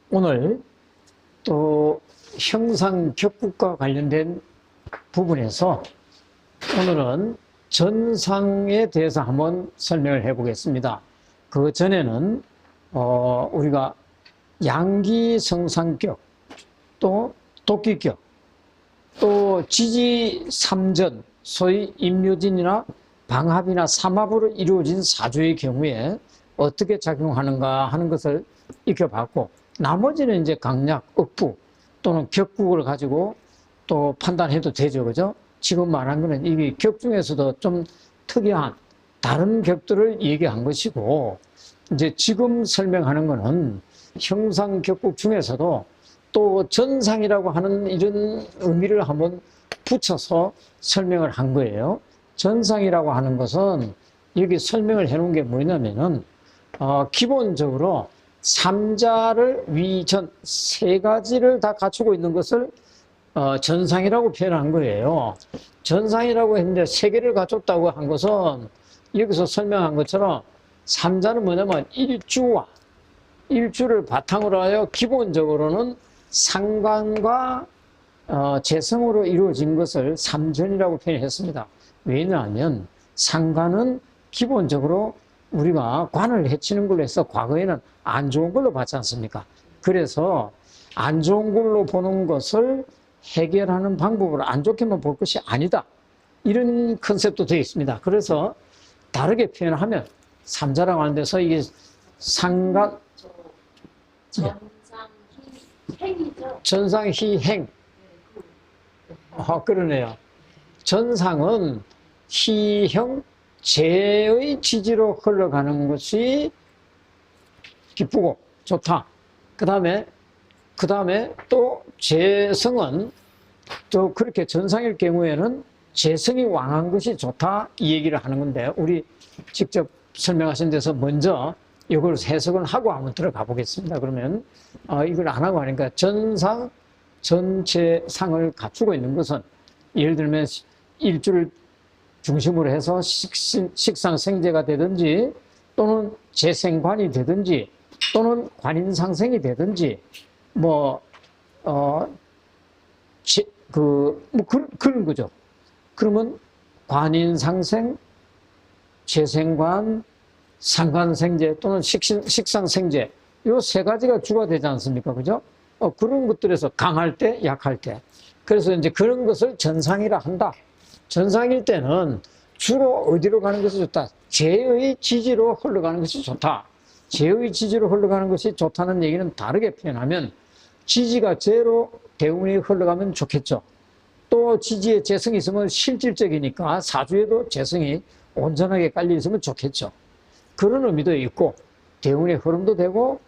오늘 또 형상격국과 관련된 부분에서 오늘은 전상에 대해서 한번 설명을 해 보겠습니다. 그 전에는 우리가 양기성상격, 또 도끼격, 또 지지삼전, 소위 임묘진이나 방합이나 삼합으로 이루어진 사주의 경우에 어떻게 작용하는가 하는 것을 익혀봤고, 나머지는 이제 강약, 억부 또는 격국을 가지고 또 판단해도 되죠, 그죠? 지금 말한 거는 이 격 중에서도 좀 특이한 다른 격들을 얘기한 것이고, 이제 지금 설명하는 거는 형상격국 중에서도 또 전상이라고 하는 이런 의미를 한번 붙여서 설명을 한 거예요. 전상이라고 하는 것은 여기 설명을 해 놓은 게 뭐냐면은 기본적으로 삼자를 위전 세 가지를 다 갖추고 있는 것을 전상이라고 표현한 거예요. 전상이라고 했는데 세 개를 갖췄다고 한 것은 여기서 설명한 것처럼 삼자는 뭐냐면 일주를 바탕으로 하여 기본적으로는 상관과 재성으로 이루어진 것을 삼전이라고 표현했습니다. 왜냐하면 상관은 기본적으로 우리가 관을 해치는 걸로 해서 과거에는 안 좋은 걸로 봤지 않습니까? 그래서 안 좋은 걸로 보는 것을 해결하는 방법으로 안 좋게만 볼 것이 아니다, 이런 컨셉도 되어 있습니다. 그래서 다르게 표현하면 삼자라고 하는 데서 이게 상관, 전상희행이죠. 전상희행. 그러네요. 전상은 희형, 재의 지지로 흘러가는 것이 기쁘고 좋다. 그 다음에 또 재성은 또 그렇게 전상일 경우에는 재성이 왕한 것이 좋다, 이 얘기를 하는 건데, 우리 직접 설명하신 데서 먼저 이걸 해석을 하고 한번 들어가 보겠습니다. 그러면 이걸 안 하고 하니까 전상 전체 상을 갖추고 있는 것은, 예를 들면 일주를 중심으로 해서 식상생재가 되든지, 또는 재생관이 되든지, 또는 관인상생이 되든지, 그런 거죠. 그러면 관인상생, 재생관, 상관생재 또는 식상생재, 요 세 가지가 주가 되지 않습니까? 그죠? 그런 것들에서 강할 때, 약할 때. 그래서 이제 그런 것을 전상이라 한다. 전상일 때는 주로 어디로 가는 것이 좋다? 재의 지지로 흘러가는 것이 좋다. 재의 지지로 흘러가는 것이 좋다는 얘기는 다르게 표현하면, 지지가 재로 대운이 흘러가면 좋겠죠. 또 지지에 재성이 있으면 실질적이니까 사주에도 재성이 온전하게 깔려 있으면 좋겠죠. 그런 의미도 있고, 대운의 흐름도 되고,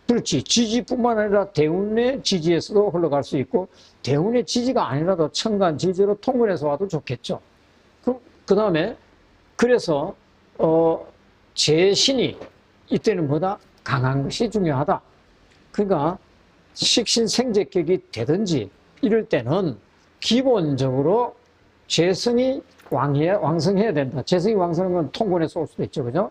그렇지. 지지뿐만 아니라 대운의 지지에서도 흘러갈 수 있고, 대운의 지지가 아니라도 천간 지지로 통근해서 와도 좋겠죠. 그 다음에, 그래서, 재신이 이때는 뭐다? 강한 것이 중요하다. 그러니까, 식신생재격이 되든지 이럴 때는 기본적으로 재성이 왕성해야 된다. 재성이 왕성한 건 통근에서 올 수도 있죠. 그죠?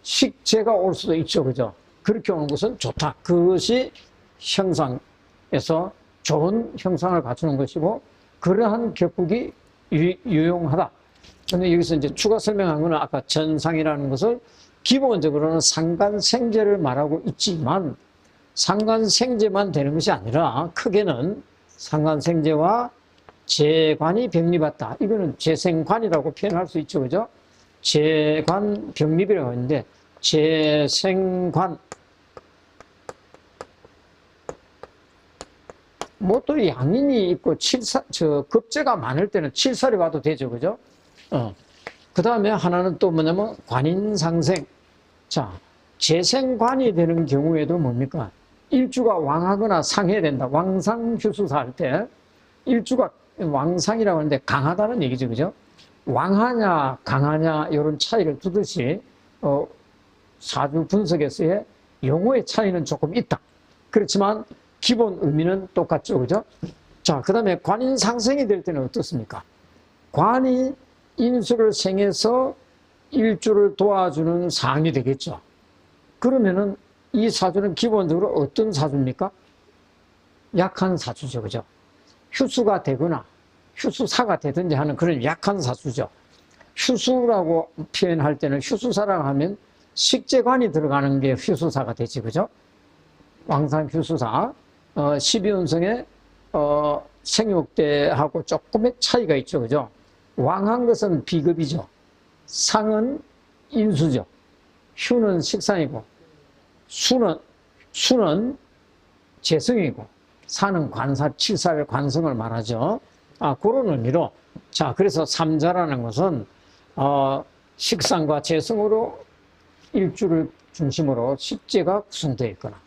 식재가 올 수도 있죠. 그죠? 그렇게 오는 것은 좋다. 그것이 형상에서 좋은 형상을 갖추는 것이고, 그러한 격국이 유용하다. 그런데 여기서 이제 추가 설명한 거는 아까 전상이라는 것을 기본적으로는 상관생재를 말하고 있지만, 상관생재만 되는 것이 아니라 크게는 상관생재와 재관이 병립했다. 이거는 재생관이라고 표현할 수 있죠. 그죠? 재관 병립이라고 하는데, 재생관. 또 양인이 있고 급제가 많을 때는 칠살이 와도 되죠. 그죠? 그 다음에 하나는 또 뭐냐면 관인상생. 자, 재생관이 되는 경우에도 뭡니까? 일주가 왕하거나 상해야 된다. 왕상휴수사 할 때 일주가 왕상이라고 하는데 강하다는 얘기죠. 그죠? 왕하냐 강하냐 이런 차이를 두듯이 사주 분석에서의 용어의 차이는 조금 있다. 그렇지만 기본 의미는 똑같죠. 그죠? 자, 그 다음에 관인상생이 될 때는 어떻습니까? 관이 인수를 생해서 일주를 도와주는 상이 되겠죠. 그러면은 이 사주는 기본적으로 어떤 사주입니까? 약한 사주죠. 그죠? 휴수가 되거나 휴수사가 되든지 하는 그런 약한 사주죠. 휴수라고 표현할 때는 휴수사라고 하면 식재관이 들어가는 게 휴수사가 되지. 그죠? 왕상 휴수사. 12운성에 생육대하고 조금의 차이가 있죠. 그죠? 왕한 것은 비급이죠. 상은 인수죠. 휴는 식상이고 수는 재성이고 사는 관사, 칠사의 관성을 말하죠. 그런 의미로. 자, 그래서 삼자라는 것은, 식상과 재성으로 일주를 중심으로 식재가 구성되어 있거나,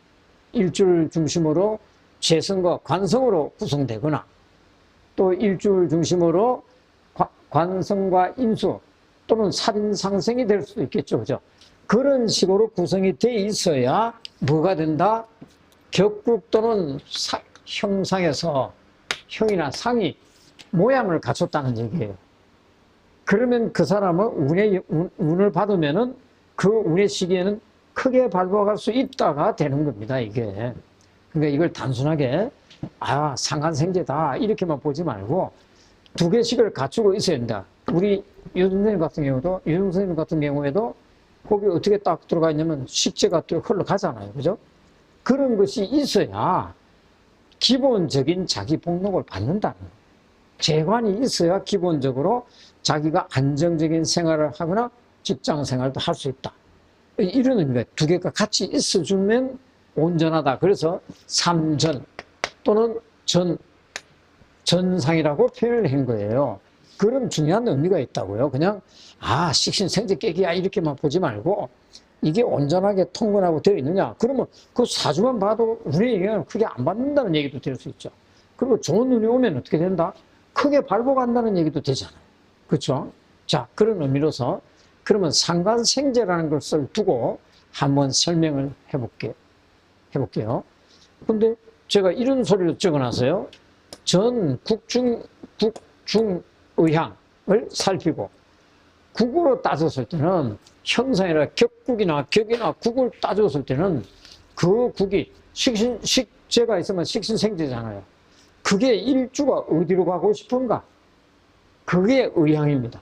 일주를 중심으로 재성과 관성으로 구성되거나, 또 일주를 중심으로 관성과 인수 또는 살인상생이 될 수도 있겠죠. 그죠? 그런 식으로 구성이 돼 있어야 뭐가 된다? 격국 또는 형상에서 형이나 상이 모양을 갖췄다는 얘기예요. 그러면 그 사람은 운을 받으면은 그 운의 시기에는 크게 발부할 수 있다가 되는 겁니다, 이게. 그러니까 이걸 단순하게, 상간생제다, 이렇게만 보지 말고, 두 개씩을 갖추고 있어야 된다. 우리 유 선생님 같은 경우에도, 거기 어떻게 딱 들어가 있냐면, 식재가 또 흘러가잖아요. 그죠? 그런 것이 있어야 기본적인 자기 복록을 받는다는 거예요. 재관이 있어야 기본적으로 자기가 안정적인 생활을 하거나 직장 생활도 할 수 있다. 이런 의미가 두 개가 같이 있어주면 온전하다. 그래서 삼전 또는 전상이라고 표현을 한 거예요. 그런 중요한 의미가 있다고요. 그냥 식신생재 깨기야 이렇게만 보지 말고 이게 온전하게 통근하고 되어 있느냐. 그러면 그 사주만 봐도 운의 영향을 크게 안 받는다는 얘기도 될 수 있죠. 그리고 좋은 운이 오면 어떻게 된다? 크게 발복한다는 얘기도 되잖아요. 그렇죠? 자, 그런 의미로서 그러면 상관생재라는 것을 두고 한번 설명을 해볼게요. 근데 제가 이런 소리를 적어놨어요. 전 국중의향을 살피고 국으로 따졌을 때는 형상이나 격국이나 격이나 국을 따졌을 때는 그 국이 식재가 있으면 식신생재잖아요. 그게 일주가 어디로 가고 싶은가? 그게 의향입니다.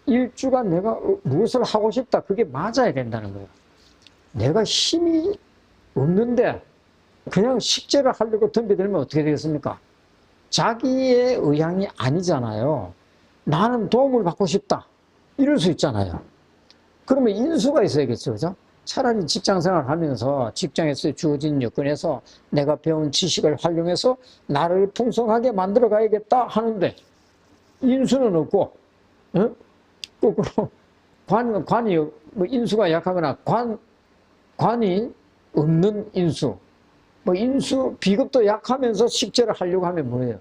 일주가 내가 무엇을 하고 싶다. 그게 맞아야 된다는 거예요. 내가 힘이 없는데 그냥 식재를 하려고 덤벼들면 어떻게 되겠습니까? 자기의 의향이 아니잖아요. 나는 도움을 받고 싶다. 이럴 수 있잖아요. 그러면 인수가 있어야겠죠. 그죠? 차라리 직장생활 하면서 직장에서 주어진 여건에서 내가 배운 지식을 활용해서 나를 풍성하게 만들어 가야겠다 하는데 인수는 없고, 거꾸로 관이 뭐 인수가 약하거나 관이 없는 인수, 뭐 인수 비급도 약하면서 식재를 하려고 하면 뭐예요?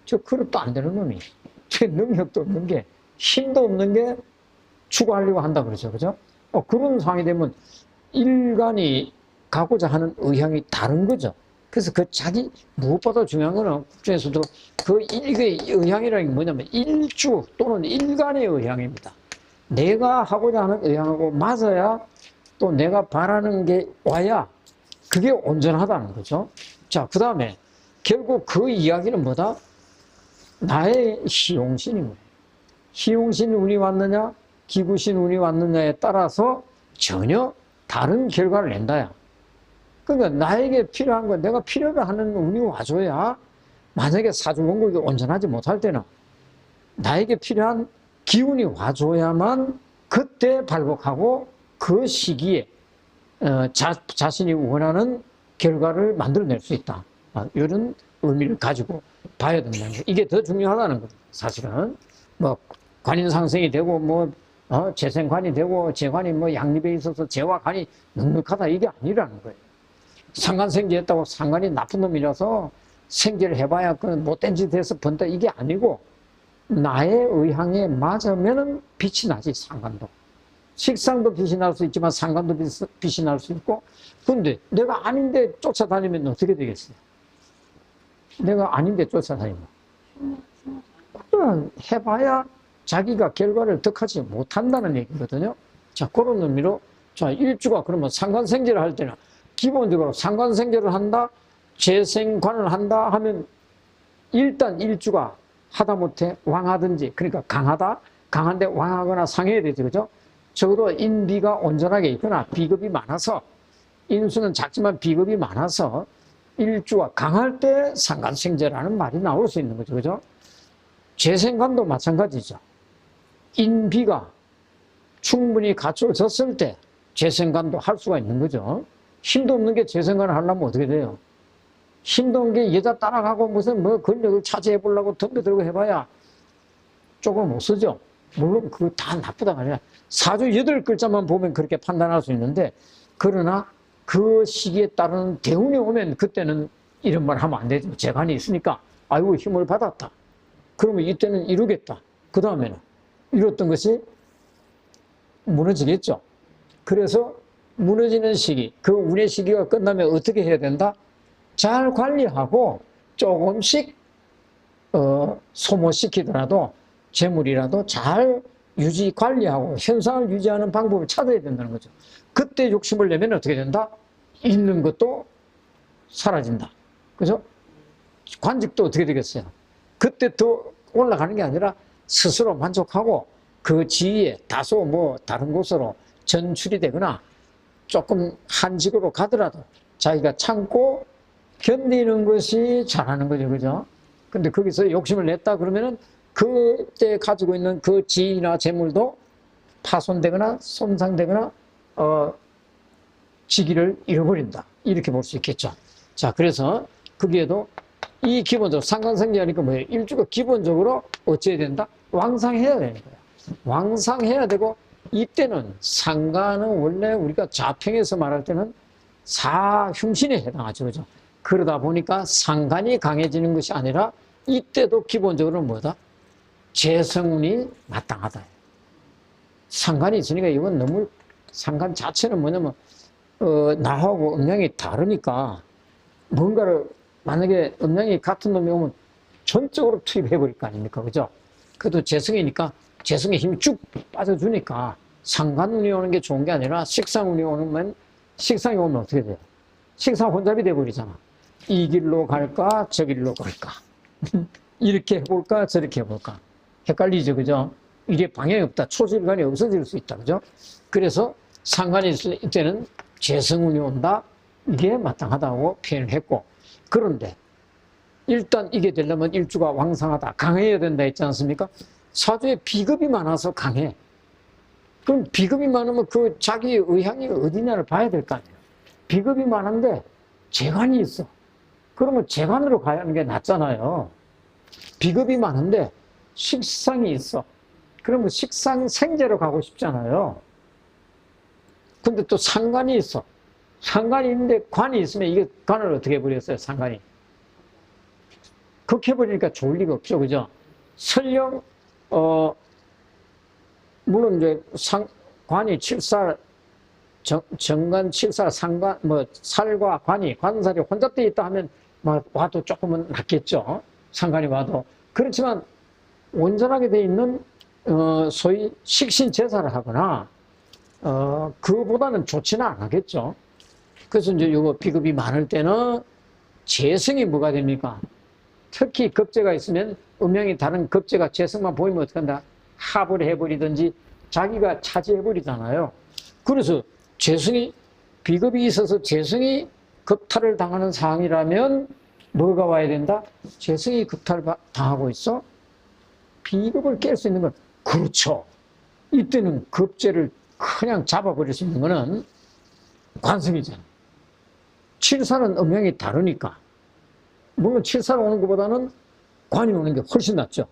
저 그릇도 안 되는 놈이, 저 능력도 없는 게, 힘도 없는 게 추구하려고 한다 그러죠. 그죠? 그런 상황이 되면 일간이 가고자 하는 의향이 다른 거죠. 그래서 그 자기 무엇보다 중요한 거는 국중에서도 그 의향이라는 게 뭐냐면 일주 또는 일간의 의향입니다. 내가 하고자 하는 의향하고 맞아야 또 내가 바라는 게 와야 그게 온전하다는 거죠. 자, 그 다음에 결국 그 이야기는 뭐다? 나의 희용신인 거예요. 희용신 운이 왔느냐, 기구신 운이 왔느냐에 따라서 전혀 다른 결과를 낸다야. 그러니까 나에게 필요한 건 내가 필요로 하는 운이 와줘야, 만약에 사주mon국이 온전하지 못할 때는 나에게 필요한 기운이 와줘야만 그때 발복하고 그 시기에 자신이 원하는 결과를 만들어낼 수 있다. 이런 의미를 가지고 봐야 된다는 거예요. 이게 더 중요하다는 거예요. 사실은 뭐 관인상생이 되고 뭐 재생관이 되고 재관이 뭐 양립에 있어서 재와 관이 넉넉하다 이게 아니라는 거예요. 상관생제했다고 상관이 나쁜 놈이라서 생제를 해봐야 그 못된 짓 해서 번다 이게 아니고 나의 의향에 맞으면 빛이 나지. 상관도 식상도 빛이 날 수 있지만 상관도 빛이 날 수 있고. 근데 내가 아닌데 쫓아다니면 어떻게 되겠어요? 내가 아닌데 쫓아다니면 그냥 해봐야 자기가 결과를 득하지 못한다는 얘기거든요. 자, 그런 의미로 자, 일주가 그러면 상관생제를 할 때는 기본적으로 상관생제를 한다, 재생관을 한다 하면 일단 일주가 하다못해 왕하든지, 그러니까 강하다, 강한데 왕하거나 상해야 되죠. 그죠? 적어도 인비가 온전하게 있거나 비급이 많아서, 인수는 작지만 비급이 많아서 일주가 강할 때 상관생제라는 말이 나올 수 있는 거죠. 그죠? 재생관도 마찬가지죠. 인비가 충분히 갖춰졌을 때 재생관도 할 수가 있는 거죠. 힘도 없는 게 재생관을 하려면 어떻게 돼요? 힘도 없는 게 여자 따라가고 무슨 뭐 권력을 차지해 보려고 덤벼들고 해봐야 조금 못 쓰죠. 물론 그거 다 나쁘다가 아니라 사주 8글자만 보면 그렇게 판단할 수 있는데, 그러나 그 시기에 따른 대운이 오면 그때는 이런 말 하면 안 되죠. 재간이 있으니까 아이고 힘을 받았다. 그러면 이때는 이루겠다. 그 다음에는 이뤘던 것이 무너지겠죠. 그래서 무너지는 시기, 그 운의 시기가 끝나면 어떻게 해야 된다? 잘 관리하고 조금씩 소모시키더라도 재물이라도 잘 유지 관리하고 현상을 유지하는 방법을 찾아야 된다는 거죠. 그때 욕심을 내면 어떻게 된다? 있는 것도 사라진다. 그죠? 관직도 어떻게 되겠어요? 그때 더 올라가는 게 아니라 스스로 만족하고 그 지위에 다소 뭐 다른 곳으로 전출이 되거나 조금 한직으로 가더라도 자기가 참고 견디는 것이 잘하는 거죠. 그죠? 근데 거기서 욕심을 냈다 그러면은 그때 가지고 있는 그 지위나 재물도 파손되거나 손상되거나 지기를 잃어버린다. 이렇게 볼 수 있겠죠. 자, 그래서 거기에도 이 기본적으로 상관생제하니까 뭐예요? 일주가 기본적으로 어찌해야 된다? 왕상해야 되는 거예요. 왕상해야 되고, 이때는 상관은 원래 우리가 자평에서 말할 때는 사흉신에 해당하죠. 그죠? 그러다 보니까 상관이 강해지는 것이 아니라 이때도 기본적으로 뭐다? 재성운이 마땅하다. 상관이 있으니까 이건 너무, 상관 자체는 뭐냐면 나하고 음양이 다르니까 뭔가를, 만약에 음양이 같은 놈이 오면 전적으로 투입해 버릴 거 아닙니까? 그죠? 그래도 재성이니까 재성의 힘이 쭉 빠져주니까 상관운이 오는 게 좋은 게 아니라 식상운이 오면, 식상이 오면 어떻게 돼요? 식상 혼잡이 돼버리잖아. 이 길로 갈까 저 길로 갈까 이렇게 해볼까 저렇게 해볼까 헷갈리죠. 그죠? 이게 방향이 없다. 초질관이 없어질 수 있다. 그죠? 그래서 상관이 있을 때는 재성운이 온다. 이게 마땅하다고 표현을 했고, 그런데 일단 이게 되려면 일주가 왕상하다, 강해야 된다 했지 않습니까? 사주에 비급이 많아서 강해. 그럼 비급이 많으면 그 자기 의향이 어디냐를 봐야 될 거 아니에요. 비급이 많은데 재관이 있어. 그러면 재관으로 가야 하는 게 낫잖아요. 비급이 많은데 식상이 있어. 그러면 식상 생제로 가고 싶잖아요. 근데 또 상관이 있어. 상관이 있는데 관이 있으면 이게 관을 어떻게 해버렸어요, 상관이. 그렇게 해버리니까 좋을 리가 없죠. 그죠? 설령, 물론 이제 관이 칠살, 정관, 칠살, 상관, 뭐, 살과 관이, 관살이 혼잡되어 있다 하면, 와도 조금은 낫겠죠. 상관이 와도. 그렇지만, 온전하게 되어 있는, 소위 식신제사를 하거나, 그거보다는 좋지는 않겠죠. 그래서 이제 요거 비급이 많을 때는 재성이 뭐가 됩니까? 특히 급제가 있으면 음양이 다른 급제가 재성만 보이면 어떻게 한다? 합을 해버리든지 자기가 차지해버리잖아요. 그래서 재성이, 비급이 있어서 재성이 급탈을 당하는 상황이라면 뭐가 와야 된다? 재성이 급탈을 당하고 있어? 비급을 깰 수 있는 건, 그렇죠. 이때는 급제를 그냥 잡아버릴 수 있는 거는 관성이잖아. 칠살은 음양이 다르니까. 물론 칠살 오는 것보다는 관이 오는 게 훨씬 낫죠.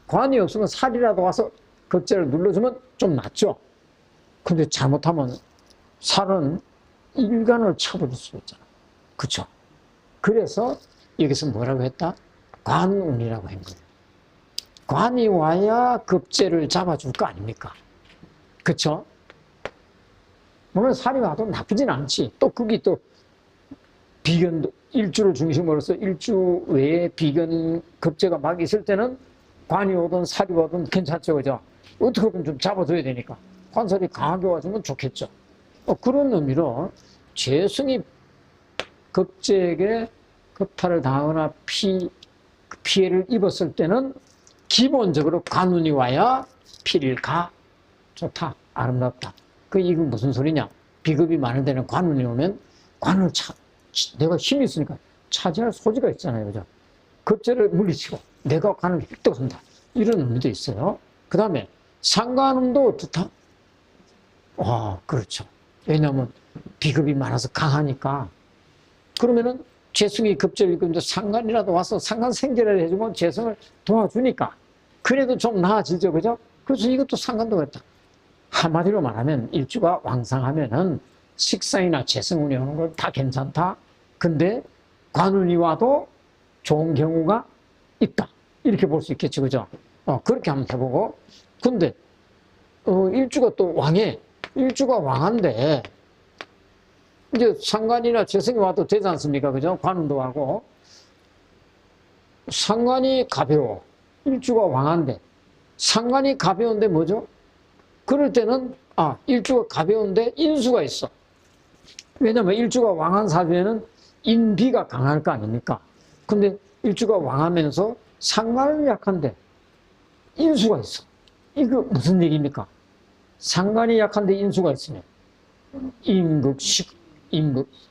관이 없으면 살이라도 와서 급제를 눌러주면 좀 낫죠. 근데 잘못하면 살은 일간을 쳐버릴 수 있잖아. 그쵸? 그래서 여기서 뭐라고 했다? 관운이라고 한 거예요. 관이 와야 급제를 잡아줄 거 아닙니까? 그쵸? 물론 살이 와도 나쁘진 않지. 또 그게 또 비견도, 일주를 중심으로 해서 일주 외에 비견 급제가 막 있을 때는 관이 오든 살이 오든 괜찮죠. 그죠? 어떻게든 좀 잡아줘야 되니까. 관살이 강하게 와주면 좋겠죠. 그런 의미로 재성이 급제에게 급탈을 당하거나 피해를 입었을 때는 기본적으로 관운이 와야 피를 가. 좋다. 아름답다. 이건 무슨 소리냐? 비급이 많은 데는 관운이 오면 관을 내가 힘이 있으니까 차지할 소지가 있잖아요. 그죠? 급제를 물리치고 내가 관을 획득한다. 이런 의미도 있어요. 그 다음에 상관음도 어떻다? 그렇죠. 왜냐하면 비급이 많아서 강하니까. 그러면은 재성이 급제를 입는데 상관이라도 와서 상관 생계를 해주면 재성을 도와주니까 그래도 좀 나아지죠. 그죠? 그래서 이것도 상관도 그렇다. 한마디로 말하면 일주가 왕상하면은 식상이나 재성운이 오는 걸 다 괜찮다. 근데 관운이 와도 좋은 경우가 있다. 이렇게 볼 수 있겠죠. 그죠? 그렇게 한번 해보고. 근데, 일주가 또 왕해. 일주가 왕한데, 이제 상관이나 재성이 와도 되지 않습니까? 그죠? 관운도 하고. 상관이 가벼워. 일주가 왕한데. 상관이 가벼운데 뭐죠? 그럴 때는, 일주가 가벼운데 인수가 있어. 왜냐면 일주가 왕한 사주에는 인비가 강할 거 아닙니까? 근데 일주가 왕하면서 상관은 약한데 인수가 있어. 이거 무슨 얘기입니까? 상관이 약한데 인수가 있으면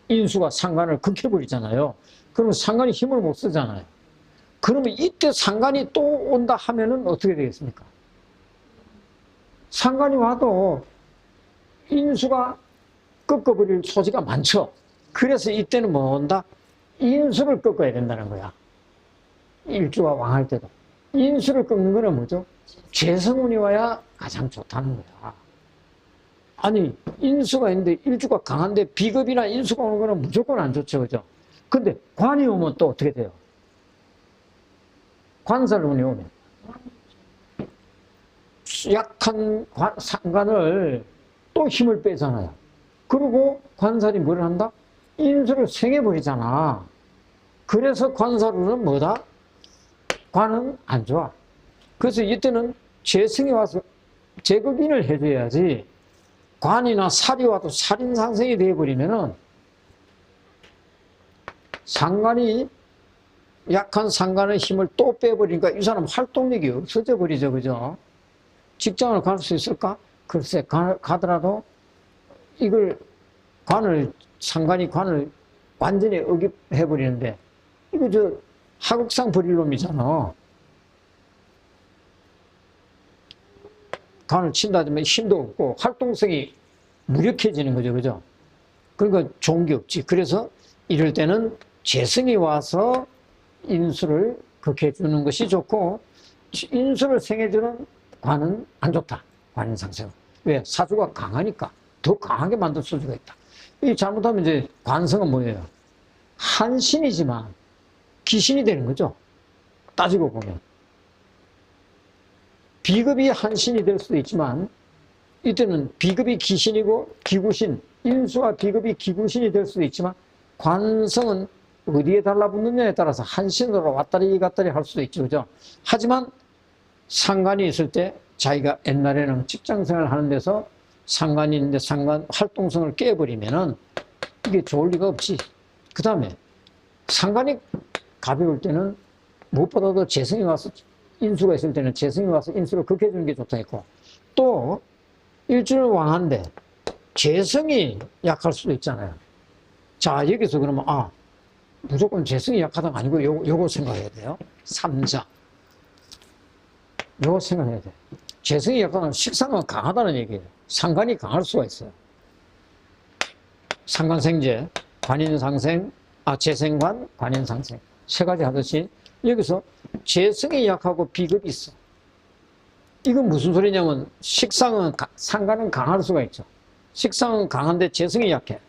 인수가 상관을 극해버리잖아요. 그러면 상관이 힘을 못 쓰잖아요. 그러면 이때 상관이 또 온다 하면은 어떻게 되겠습니까? 상관이 와도 인수가 꺾어버릴 소지가 많죠. 그래서 이때는 뭐 온다? 인수를 꺾어야 된다는 거야. 일주가 왕할 때도. 인수를 꺾는 거는 뭐죠? 재성운이 와야 가장 좋다는 거야. 아니, 인수가 있는데 일주가 강한데 비급이나 인수가 오는 거는 무조건 안 좋죠. 그죠? 근데 관이 오면 또 어떻게 돼요? 관살운이 오면. 약한 상관을 또 힘을 빼잖아요. 그리고 관살이 뭘 한다? 인수를 생해버리잖아. 그래서 관살운은 뭐다? 관은 안 좋아. 그래서 이때는 재성이 와서 제극인을 해줘야지 관이나 살이 와도 살인상생이 되어버리면은 상관이 약한 상관의 힘을 또 빼버리니까 이 사람 활동력이 없어져 버리죠. 그죠? 직장을 갈 수 있을까? 글쎄, 가더라도 이걸 상관이 관을 완전히 억입해버리는데, 이거 하극상 버릴 놈이잖아. 관을 친다면 힘도 없고 활동성이 무력해지는 거죠. 그죠? 그러니까 좋은 게 없지. 그래서 이럴 때는 재성이 와서 인수를 극해주는 것이 좋고, 인수를 생해주는 관은 안 좋다. 관인상생. 왜? 사주가 강하니까. 더 강하게 만들 수가 있다. 이 잘못하면 이제 관성은 뭐예요? 한신이지만 기신이 되는 거죠. 따지고 보면. 비급이 한신이 될 수도 있지만 이때는 비급이 기신이고 기구신, 인수와 비급이 기구신이 될 수도 있지만 관성은 어디에 달라붙느냐에 따라서 한신으로 왔다리 갔다리 할 수도 있죠. 그죠? 하지만 상관이 있을 때 자기가 옛날에는 직장생활 하는 데서 상관이 있는데 상관 활동성을 깨버리면은 이게 좋을 리가 없지. 그 다음에 상관이 가벼울 때는 무엇보다도 재성이 와서 인수가 있을 때는 재성이 와서 인수를 극해주는 게 좋다 했고, 또 일주일 왕한데 재성이 약할 수도 있잖아요. 자, 여기서 그러면 무조건 재성이 약하다가 아니고 요거 생각해야 돼요. 삼자. 요거 생각해야 돼. 재성이 약하다는 식상은 강하다는 얘기예요. 상관이 강할 수가 있어요. 상관생재, 관인상생, 재생관, 관인상생. 세 가지 하듯이 여기서 재성이 약하고 비급이 있어. 이건 무슨 소리냐면 상관은 강할 수가 있죠. 식상은 강한데 재성이 약해.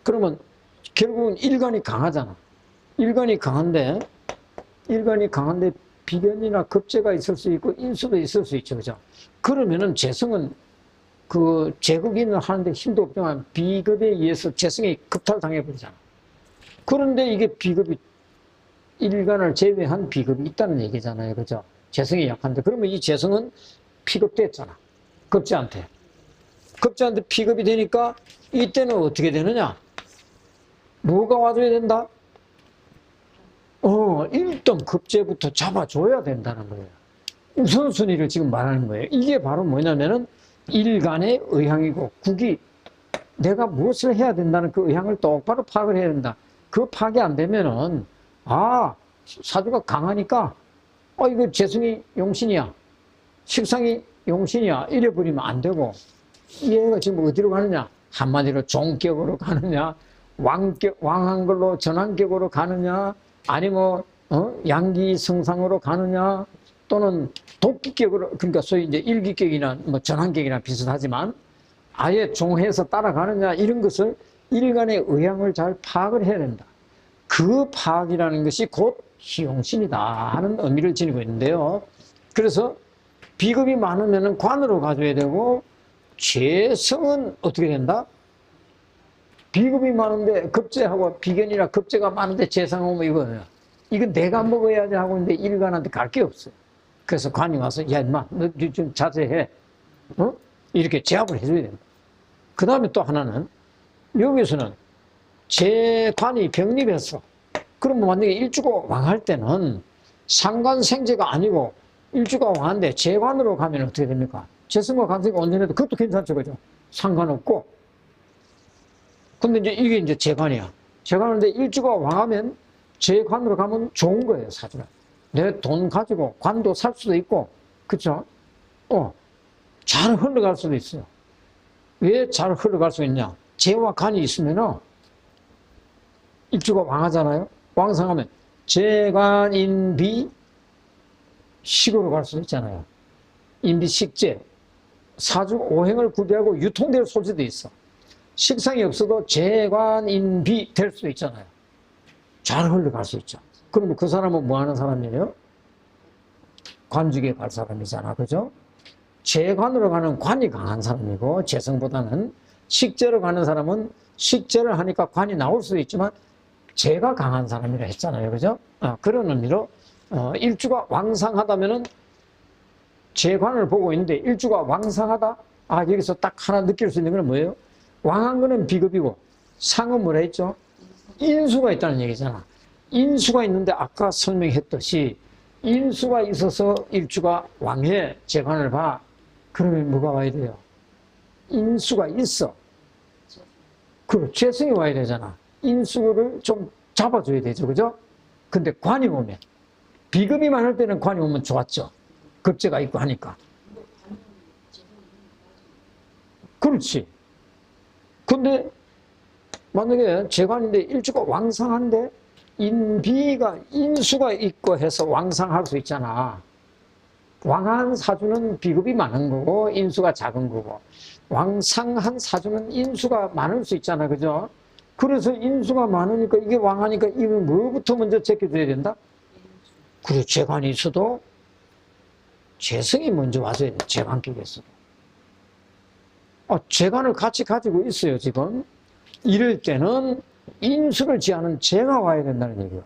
그러면 결국은 일간이 강하잖아. 일간이 강한데 비견이나 급제가 있을 수 있고 인수도 있을 수 있죠. 그죠? 그러면은 재성은 제국인을 하는데 힘도 없지만 비급에 의해서 재성이 급탈당해버리잖아. 그런데 이게 비급이 일간을 제외한 비급이 있다는 얘기잖아요. 그죠? 재성이 약한데. 그러면 이 재성은 피급됐잖아. 급제한테. 급제한테 피급이 되니까 이때는 어떻게 되느냐? 뭐가 와줘야 된다? 일단 급제부터 잡아줘야 된다는 거예요. 우선순위를 지금 말하는 거예요. 이게 바로 뭐냐면은 일간의 의향이고 국이 내가 무엇을 해야 된다는 그 의향을 똑바로 파악을 해야 된다. 그 파악이 안 되면은 사주가 강하니까 이거 재성이 용신이야. 식상이 용신이야. 이래버리면 안 되고 얘가 지금 어디로 가느냐? 한마디로 종격으로 가느냐? 왕한 걸로 전환격으로 가느냐? 아니면 양기성상으로 가느냐? 또는 독기격으로, 그러니까 소위 이제 일기격이나 뭐 전환격이나 비슷하지만 아예 종해서 따라가느냐? 이런 것을 일간의 의향을 잘 파악을 해야 된다. 그 파악이라는 것이 곧 희용신이다 하는 의미를 지니고 있는데요. 그래서 비급이 많으면 관으로 가줘야 되고 재성은 어떻게 된다? 비급이 많은데 급제하고 비견이나 급제가 많은데 재성 오면 이거 내가 먹어야지 하고 있는데 일간한테 갈 게 없어요. 그래서 관이 와서 야 인마 너 좀 자제해. 이렇게 제압을 해줘야 된다. 그 다음에 또 하나는 여기서는 재관이 병립했어. 그러면 만약에 일주가 왕할 때는 상관생재가 아니고 일주가 왕한데 재관으로 가면 어떻게 됩니까? 재성과 관성이 온전해도 그것도 괜찮죠, 그죠? 상관없고. 근데 이게 이제 재관이야. 재관인데 일주가 왕하면 재관으로 가면 좋은 거예요, 사주는. 내 돈 가지고 관도 살 수도 있고, 그쵸? 잘 흘러갈 수도 있어요. 왜 잘 흘러갈 수 있냐? 재와 관이 있으면은 일주가 왕하잖아요. 왕상하면 재관인비 식으로 갈 수도 있잖아요. 인비식재 사주 오행을 구비하고 유통될 소지도 있어. 식상이 없어도 재관인비 될 수도 있잖아요. 잘 흘러갈 수 있죠. 그러면 그 사람은 뭐 하는 사람이에요? 관직에 갈 사람이잖아, 그죠? 재관으로 가는 관이 강한 사람이고 재성보다는 식재로 가는 사람은 식재를 하니까 관이 나올 수도 있지만 재가 강한 사람이라 했잖아요, 그죠? 그런 의미로 일주가 왕상하다면은 재관을 보고 있는데 일주가 왕상하다? 여기서 딱 하나 느낄 수 있는 건 뭐예요? 왕한 거는 비급이고 상은 뭐라 했죠? 인수가 있다는 얘기잖아. 인수가 있는데 아까 설명했듯이 인수가 있어서 일주가 왕해 재관을 봐. 그러면 뭐가 와야 돼요? 인수가 있어. 그 재성이 와야 되잖아. 인수를 좀 잡아줘야 되죠, 그죠? 근데 관이 오면 비급이 많을 때는 관이 오면 좋았죠. 급제가 있고 하니까. 그렇지. 근데 만약에 재관인데 일주가 왕상한데 인수가 있고 해서 왕상할 수 있잖아. 왕한 사주는 비급이 많은 거고 인수가 작은 거고 왕상한 사주는 인수가 많을 수 있잖아, 그죠? 그래서 인수가 많으니까 이게 왕하니까 이거 뭐부터 먼저 제껴줘야 된다? 그래, 재관이 있어도 재성이 먼저 와줘야 돼. 재관격에서도. 재관을 같이 가지고 있어요, 지금. 이럴 때는 인수를 지하는 재가 와야 된다는 얘기예요.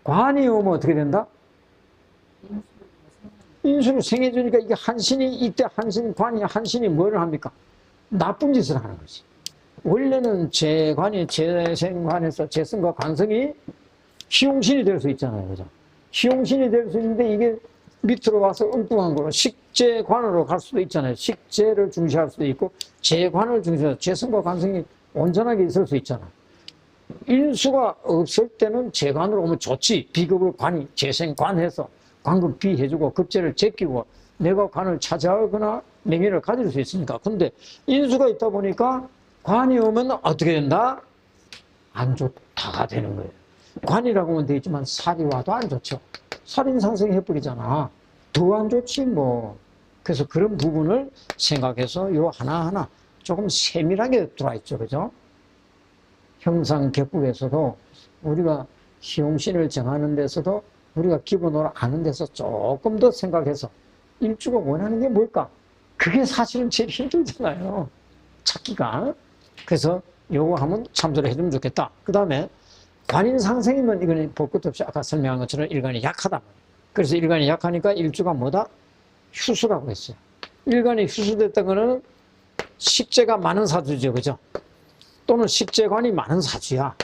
관이 오면 어떻게 된다? 인수를 생해주니까 이게 한신이, 이때 한신관이, 한신이 뭐를 합니까? 나쁜 짓을 하는 거지. 원래는 재관이 재생관에서 재성과 관성이 희용신이 될 수 있잖아요, 그죠? 희용신이 될 수 있는데 이게 밑으로 와서 엉뚱한 거로 식재관으로 갈 수도 있잖아요. 식재를 중시할 수도 있고 재관을 중시해서 재성과 관성이 온전하게 있을 수 있잖아. 인수가 없을 때는 재관으로 오면 좋지. 비급을 관이 재생관해서 관급 비해주고 급제를 제끼고 내가 관을 차지하거나 명예를 가질 수 있으니까. 근데 인수가 있다 보니까 관이 오면 어떻게 된다? 안 좋다가 되는 거예요. 관이라고 하면 되지만 살이 와도 안 좋죠. 살인상승 해버리잖아. 더 안 좋지 뭐. 그래서 그런 부분을 생각해서 요 하나하나 조금 세밀하게 들어와 있죠, 그죠? 형상격국에서도 우리가 희용신을 정하는 데서도 우리가 기본으로 아는 데서 조금 더 생각해서 일주가 원하는 게 뭘까? 그게 사실은 제일 힘들잖아요, 찾기가. 그래서 요거 한번 참조를 해주면 좋겠다. 그 다음에 관인상생이면 이거는 볼 것도 없이 아까 설명한 것처럼 일간이 약하다. 그래서 일간이 약하니까 일주가 뭐다? 휴수라고 했어요. 일간이 휴수됐다는 거는 식재가 많은 사주죠, 그죠? 또는 식재관이 많은 사주야.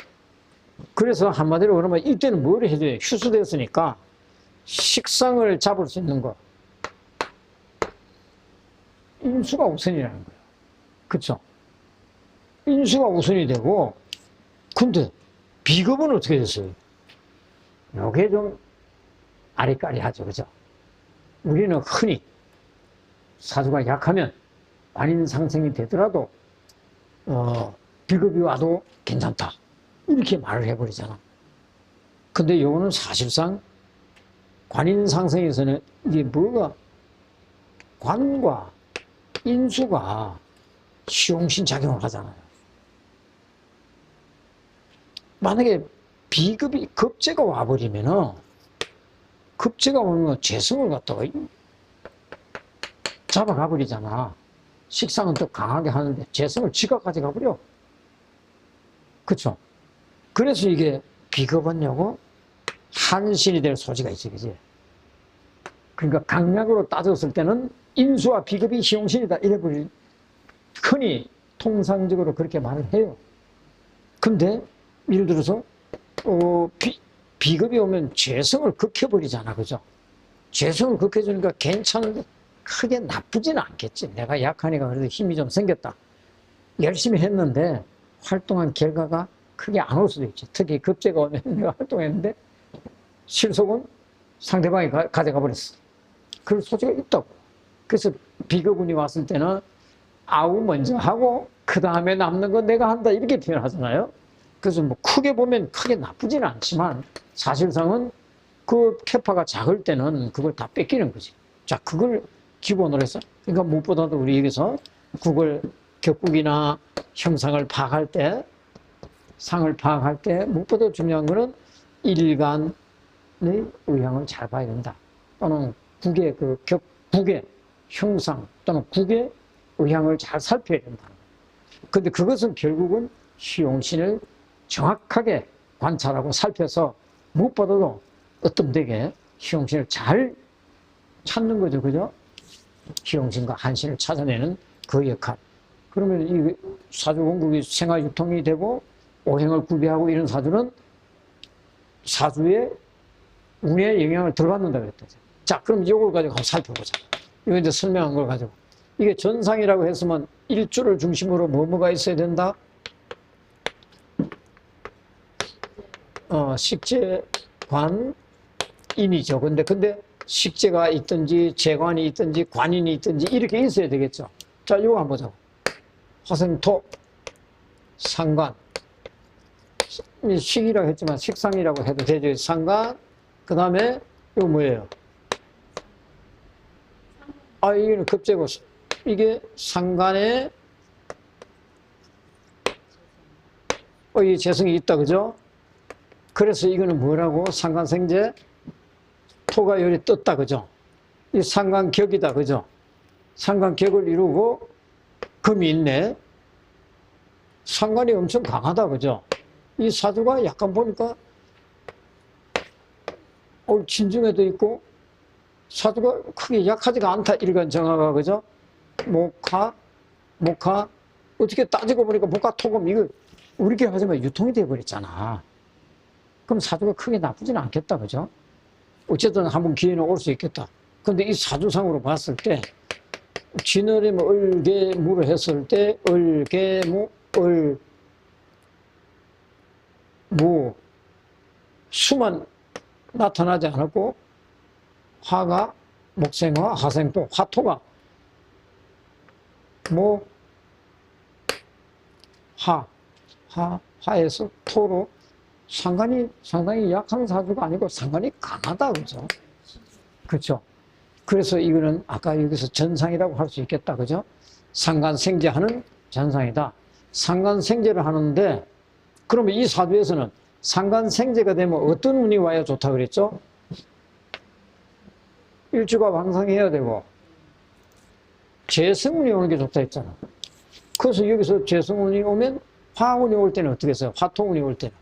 그래서 한마디로 그러면 이때는 뭘 해줘요? 휴수됐으니까 식상을 잡을 수 있는 거. 인수가 우선이라는 거예요. 그쵸? 인수가 우선이 되고, 근데 비급은 어떻게 됐어요? 요게 좀 아리까리하죠, 그죠? 우리는 흔히 사주가 약하면 관인 상승이 되더라도 비급이 와도 괜찮다 이렇게 말을 해버리잖아. 근데 요거는 사실상 관인 상승에서는 이게 뭐가 관과 인수가 시용신 작용을 하잖아요. 만약에 비급이 급제가 와버리면은 급제가 오면 재성을 갖다가 잡아가 버리잖아. 식상은 더 강하게 하는데 재성을 지가 가져가 버려. 그쵸? 그래서 이게 비급은 요거 한신이 될 소지가 있지, 그지? 그러니까 강약으로 따졌을 때는 인수와 비급이 시용신이다 이래버리 흔히 통상적으로 그렇게 말을 해요. 근데 예를 들어서 비급이 오면 재성을 극해버리잖아, 그죠? 재성을 극해주니까 괜찮은데 크게 나쁘지는 않겠지. 내가 약하니까 그래도 힘이 좀 생겼다. 열심히 했는데 활동한 결과가 크게 안 올 수도 있지. 특히 급제가 오면 내가 활동했는데 실속은 상대방이 가져가 버렸어. 그럴 소지가 있다고. 그래서 비급운이 왔을 때는 아우 먼저 하고 그 다음에 남는 건 내가 한다 이렇게 표현하잖아요. 그래서 뭐 크게 보면 크게 나쁘지는 않지만 사실상은 그 캐파가 작을 때는 그걸 다 뺏기는 거지. 자, 그걸 기본으로 해서 그러니까 무엇보다도 우리 여기서 그걸 격국이나 형상을 파악할 때 상을 파악할 때 무엇보다 중요한 거는 일간의 의향을 잘 봐야 된다. 또는 국의 국의 형상 또는 국의 의향을 잘 살펴야 된다. 근데 그것은 결국은 시용신을 정확하게 관찰하고 살펴서 무엇보다도 어떤 되게 시용신을 잘 찾는 거죠, 그죠? 시용신과 한신을 찾아내는 그 역할. 그러면 이 사주 원국이 생활 유통이 되고 오행을 구비하고 이런 사주는 사주의 운의 영향을 덜 받는다 그랬다. 자, 그럼 이걸 가지고 한번 살펴보자. 이거 이제 설명한 걸 가지고. 이게 전상이라고 했으면 일주를 중심으로 뭐가 있어야 된다? 식재, 관, 인이죠. 근데 식재가 있든지 재관이 있든지 관인이 있든지 이렇게 있어야 되겠죠. 자, 이거 한번 보자고. 화생토, 상관. 식이라고 했지만 식상이라고 해도 되죠. 상관. 그 다음에 이거 뭐예요? 이거는 급제고 이게 상관에 이 재성이 있다, 그죠? 그래서 이거는 뭐라고? 상관생재 토가 요리 떴다, 그죠? 이 상관격이다, 그죠? 상관격을 이루고 금이 있네. 상관이 엄청 강하다, 그죠? 이 사주가 약간 보니까 진중에도 있고 사주가 크게 약하지가 않다, 일간 정화가, 그죠? 목화 어떻게 따지고 보니까 목화 토금 이거 우리끼리 하지만 유통이 되어버렸잖아. 그럼 사주가 크게 나쁘지는 않겠다, 그죠? 어쨌든 한번 기회는 올 수 있겠다. 근데 이 사주상으로 봤을 때 진월이면 을개무로 했을 때 을개무 을무 수만 나타나지 않았고 화가 목생화 화생토 화토가 화에서 토로 상관이 상당히 약한 사주가 아니고 상관이 강하다, 그죠? 그렇죠? 그래서 이거는 아까 여기서 전상이라고 할 수 있겠다, 그죠? 상관생재하는 전상이다. 상관생재를 하는데 그러면 이 사주에서는 상관생재가 되면 어떤 운이 와야 좋다 그랬죠? 일주가 왕성해야 되고 재성운이 오는 게 좋다 했잖아. 그래서 여기서 재성운이 오면 화운이 올 때는 어떻게 했어요? 화토운이 올 때는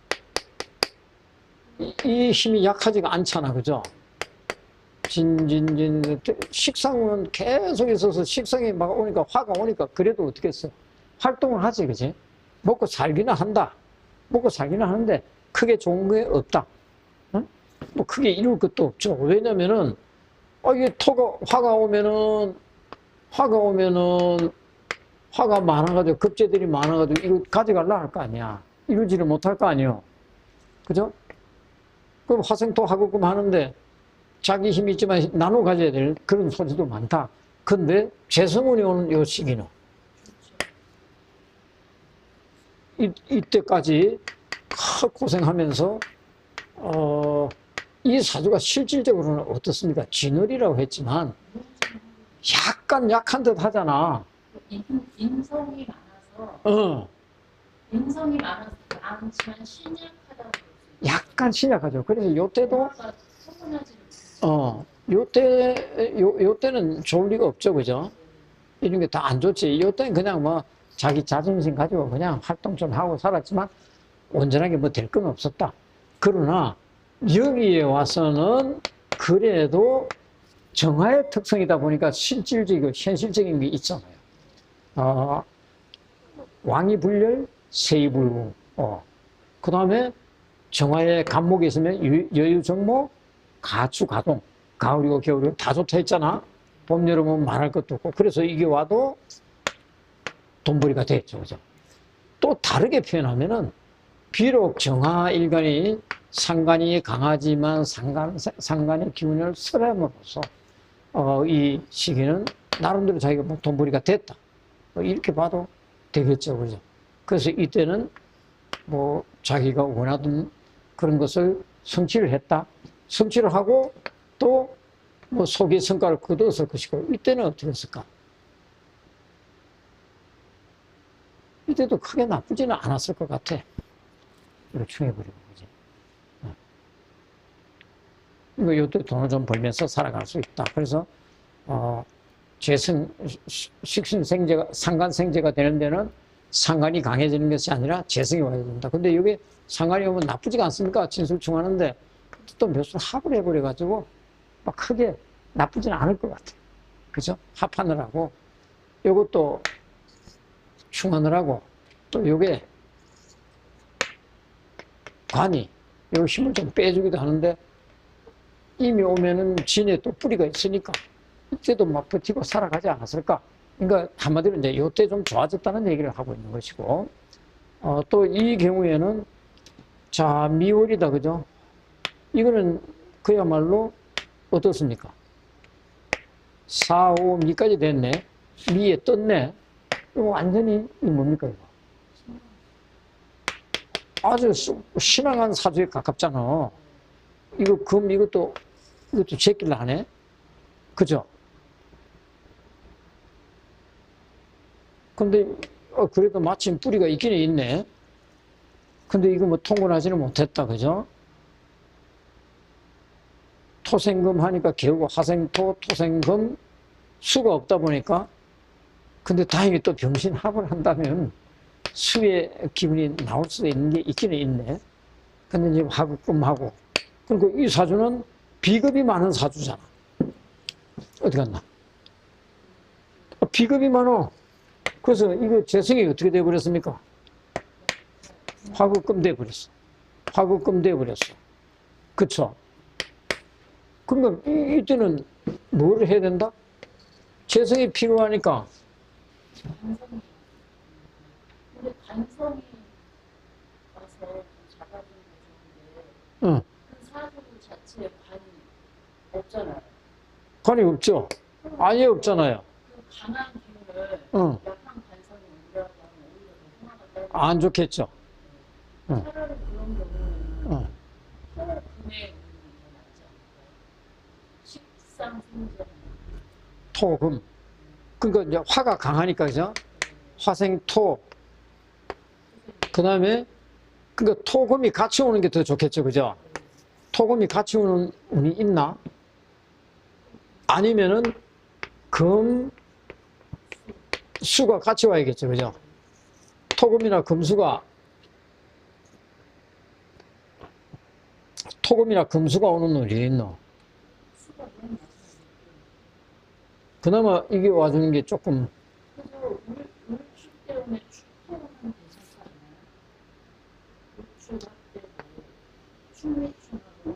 이 힘이 약하지가 않잖아, 그죠? 진진진 식상은 계속 있어서 식상이 막 오니까 화가 오니까 그래도 어떻게 했어? 활동을 하지, 그지? 먹고 살기는 한다. 먹고 살기는 하는데 크게 좋은 게 없다. 응? 뭐 크게 이룰 것도 없죠. 왜냐면은 이게 화가 많아가지고 급제들이 많아가지고 이거 가져갈라 할 거 아니야. 이루지를 못할 거 아니요. 그죠? 그럼 화생토 하고끔 하는데 자기 힘이 있지만 나눠 가져야 될 그런 소지도 많다. 근데 재성운이 오는 요 시기는 이때까지 고생하면서 이 사주가 실질적으로는 어떻습니까? 진월이라고 했지만 약간 약한 듯 하잖아. 인성이 많아서 인성이 많아서 많지만 신약하다고 약간 신약하죠. 그래서 요때도 서운하지 요때는 좋을 리가 없죠. 그죠? 이런 게 다 안 좋지. 요때는 그냥 뭐 자기 자존심 가지고 그냥 활동 좀 하고 살았지만 온전하게 뭐 될 건 없었다. 그러나 여기에 와서는 그래도 정화의 특성이다 보니까 실질적이고 현실적인 게 있잖아요. 왕이 불렬, 세이 불궁. 그 다음에 정화의 간목이 있으면 여유정목, 가축, 가동. 가을이고 겨울이고 다 좋다 했잖아. 봄, 여름은 말할 것도 없고. 그래서 이게 와도 돈벌이가 됐죠. 그죠? 또 다르게 표현하면은 비록 정화일간이 상간이 강하지만 상간의 기운을 설함으로써 이 시기는 나름대로 자기가 뭐 돈벌이가 됐다. 이렇게 봐도 되겠죠. 그죠? 그래서 이때는 뭐 자기가 원하던 그런 것을 성취를 했다. 성취를 하고 또 뭐 속의 성과를 거두었을 것이고 이때는 어떻게 했을까? 이때도 크게 나쁘지는 않았을 것 같아. 이거 충해버리고, 그지? 이거 요때 돈을 좀 벌면서 살아갈 수 있다. 그래서, 식신생제가, 상간생제가 되는 데는 상간이 강해지는 것이 아니라 재성이 와야 된다. 근데 이게 상간이 오면 나쁘지가 않습니까? 진술충하는데 또 몇 수 합을 해버려가지고 막 크게 나쁘지는 않을 것 같아. 그죠? 합하느라고. 요것도 충하느라고 또 요게 관이 요 힘을 좀 빼주기도 하는데 이미 오면은 진에 또 뿌리가 있으니까 이때도 막 버티고 살아가지 않았을까. 그러니까 한마디로 이제 요때 좀 좋아졌다는 얘기를 하고 있는 것이고 또 이 경우에는 자 미월이다 그죠? 이거는 그야말로 어떻습니까? 4, 5, 미까지 됐네. 미에 떴네. 이거 완전히 뭡니까 이거? 아주 신앙한 사주에 가깝잖아. 이거 이것도 제끼를 하네. 그죠? 근데 그래도 마침 뿌리가 있긴 있네. 근데 이거 뭐 통근하지는 못했다. 그죠? 토생금 하니까 결국 화생토, 토생금 수가 없다 보니까 근데 다행히 또 병신합을 한다면 수의 기분이 나올 수도 있는 게 있기는 있네. 근데 이제 하급금하고 그리고 이 사주는 비급이 많은 사주잖아. 어디 갔나? 비급이 많어. 그래서 이거 재성이 어떻게 돼버렸습니까? 화급금 돼버렸어. 화급금 돼버렸어. 그쵸? 그러니까 이때는 뭘 해야 된다? 재성이 필요하니까. 근데 관성이 와서 잡아주는 게 좋은데 응. 그 사주 자체에 관이 없잖아요. 관이 없죠? 아예 없잖아요. 그 강한 기운을 응. 약한 관성이 올라가면 오히려 더 흥화가 떨어지고 안 좋겠죠? 응. 차라리 그런 경우에는 응. 토금의 운이 더 낫지 않을까요? 식상생재 토금. 그러니까 이제 화가 강하니까, 그죠? 화생토. 그 다음에, 그러니까 토금이 같이 오는 게 더 좋겠죠, 그죠? 토금이 같이 오는 운이 있나? 아니면은, 금, 수가 같이 와야겠죠, 그죠? 토금이나 금수가 오는 운이 있노? 수가 너무 그나마 이게 와주는 게 조금, 그래서 물출 때문에 출토는 괜찮잖아요. 물출 합되고 충미충하고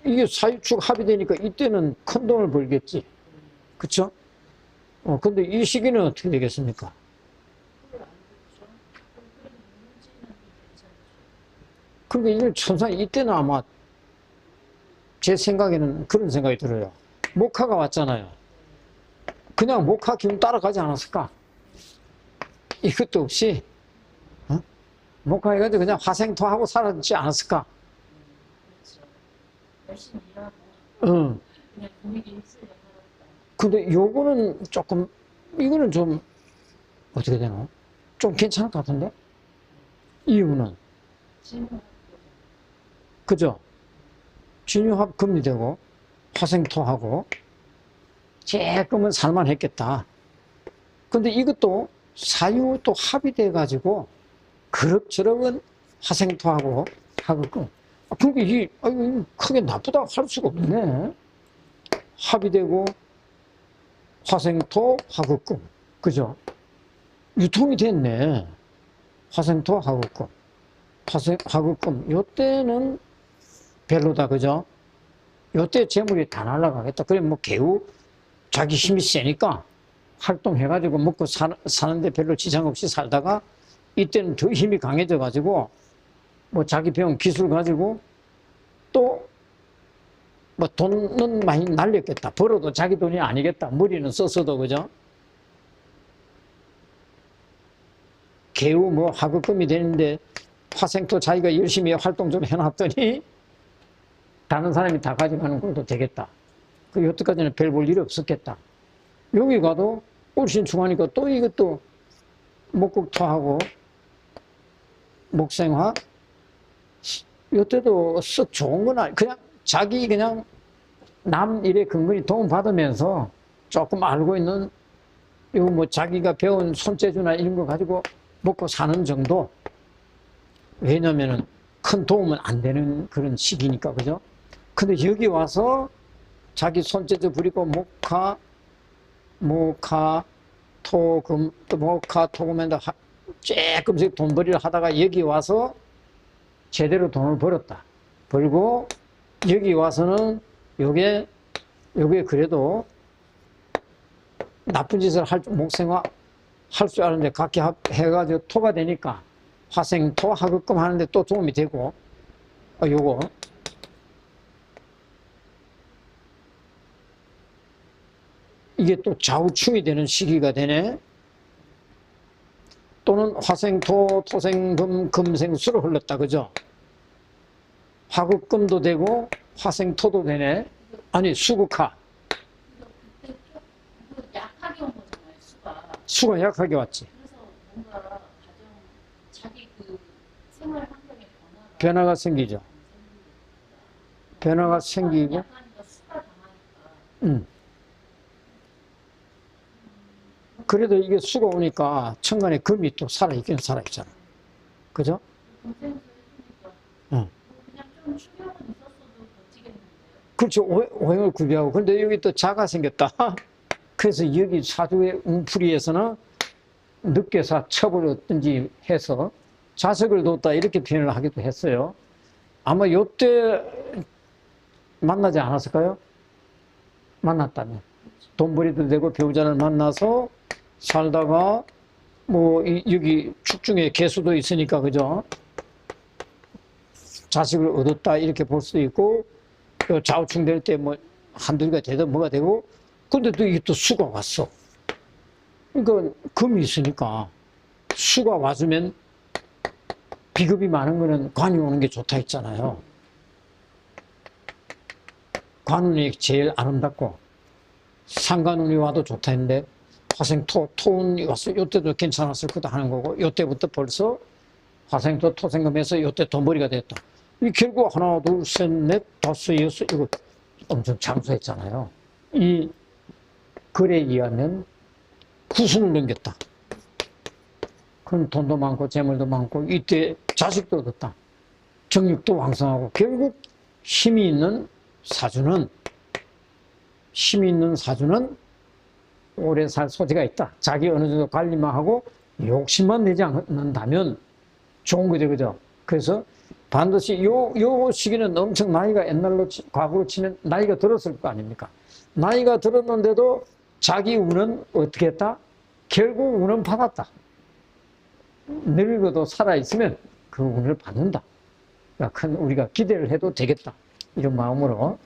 이게 사유축 합의되니까 이때는 큰 돈을 벌겠지. 그쵸? 근데 이 시기는 어떻게 되겠습니까? 그걸 안 좋죠. 그럼 문지는 괜찮죠. 그러니까 이걸 천상 이때는 아마 제 생각에는 그런 생각이 들어요. 목화가 왔잖아요. 그냥 목화 기운 따라가지 않았을까? 이것도 없이 목화 해가지고 그냥 화생토하고 살았지 않았을까? 그렇죠. 열심히 일하고 응. 그냥 분위기 휩쓸려 살았다. 근데 요거는 조금, 이거는 좀, 어떻게 되나? 좀 괜찮을 것 같은데? 이유는, 질문 그죠? 진유합 금리되고, 화생토하고, 조금은 살만했겠다. 근데 이것도 사유 또 합의돼가지고, 그럭저럭은 화생토하고, 하고, 그러니까 이게, 아이고, 크게 나쁘다고 할 수가 없네. 합의되고, 화생토, 화극금. 그죠? 유통이 됐네. 화생토, 화극금. 화극금. 요때는 별로다. 그죠? 요때 재물이 다 날아가겠다. 그래, 뭐, 개우, 자기 힘이 세니까 활동해가지고 먹고 사는데 별로 지장 없이 살다가 이때는 더 힘이 강해져가지고 뭐 자기 배운 기술 가지고 또 뭐 돈은 많이 날렸겠다. 벌어도 자기 돈이 아니겠다. 머리는 썼어도, 그죠? 개우 뭐 하급금이 되는데 화생토 자기가 열심히 활동 좀 해놨더니 다른 사람이 다 가져가는 것도 되겠다. 그 여태까지는 별 볼 일이 없었겠다. 여기 가도 울신충하니까 또 이것도 목국토하고 목생화 이때도 썩 좋은 건 아니, 그냥 자기 그냥 남 일에 근근히 도움 받으면서 조금 알고 있는 이거 뭐 자기가 배운 손재주나 이런 거 가지고 먹고 사는 정도. 왜냐면은 큰 도움은 안 되는 그런 시기니까, 그죠? 근데 여기 와서 자기 손재주 부리고 토금, 또 토금에다 조금씩 돈벌이를 하다가 여기 와서 제대로 돈을 벌었다. 벌고 여기 와서는 요게 그래도 나쁜 짓을 목생화 할 줄 아는데 각기 해가지고 토가 되니까 화생토 하급금 하는데 또 도움이 되고 요거 이게 또 좌우충이 되는 시기가 되네. 또는 화생토, 토생금, 금생수로 흘렀다. 그죠? 화급금도 되고 화생토도 되네. 아니 수국화. 그때 좀 약하게 온 거잖아요, 수가. 수가 약하게 왔지. 그래서 뭔가 가정, 자기 그 생활 환경에 변화가 생기죠. 변화가 생기고. 약하니까 수가 당하니까. 그래도 이게 수가 오니까 천간에 금이 또 살아있긴 살아있잖아. 그죠? 동생도 해주니까 응. 그냥 좀 충격은 있었어도 버티겠는데요. 그렇죠. 오행을 구비하고. 근데 여기 또 자가 생겼다. 그래서 여기 사주의 웅풀이에서는 늦게사 첩을 얻든지 해서 자석을 뒀다 이렇게 표현을 하기도 했어요. 아마 요때 만나지 않았을까요? 만났다면. 돈벌이도 되고 배우자를 만나서 살다가 뭐 여기 축중에 개수도 있으니까, 그죠? 자식을 얻었다 이렇게 볼 수도 있고 좌우충 될 때 뭐 한둘이가 되든 뭐가 되고 근데 또 이게 또 수가 왔어. 그러니까 금이 있으니까 수가 와주면 비급이 많은 거는 관이 오는 게 좋다 했잖아요. 관운이 제일 아름답고 상관운이 와도 좋다 했는데 화생토, 토운이 왔어. 요때도 괜찮았을 거다 하는 거고 요때부터 벌써 화생토, 토생금에서 요때 돈벌이가 됐다. 이 결국 하나, 둘, 셋, 넷, 다섯, 여섯 이거 엄청 장수했잖아요. 이 글에 의하면 구순을 넘겼다. 그럼 돈도 많고 재물도 많고 이때 자식도 얻었다. 정육도 왕성하고 결국 힘이 있는 사주는 오래 살 소지가 있다. 자기 어느 정도 관리만 하고 욕심만 내지 않는다면 좋은 거죠, 그죠? 그래서 반드시 요 시기는 엄청 나이가 옛날로, 과거로 치면 나이가 들었을 거 아닙니까? 나이가 들었는데도 자기 운은 어떻게 했다? 결국 운은 받았다. 늙어도 살아있으면 그 운을 받는다. 그러니까 큰 우리가 기대를 해도 되겠다. 이런 마음으로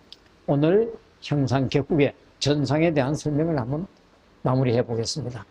오늘 형상격국의 전상에 대한 설명을 한번 마무리해 보겠습니다.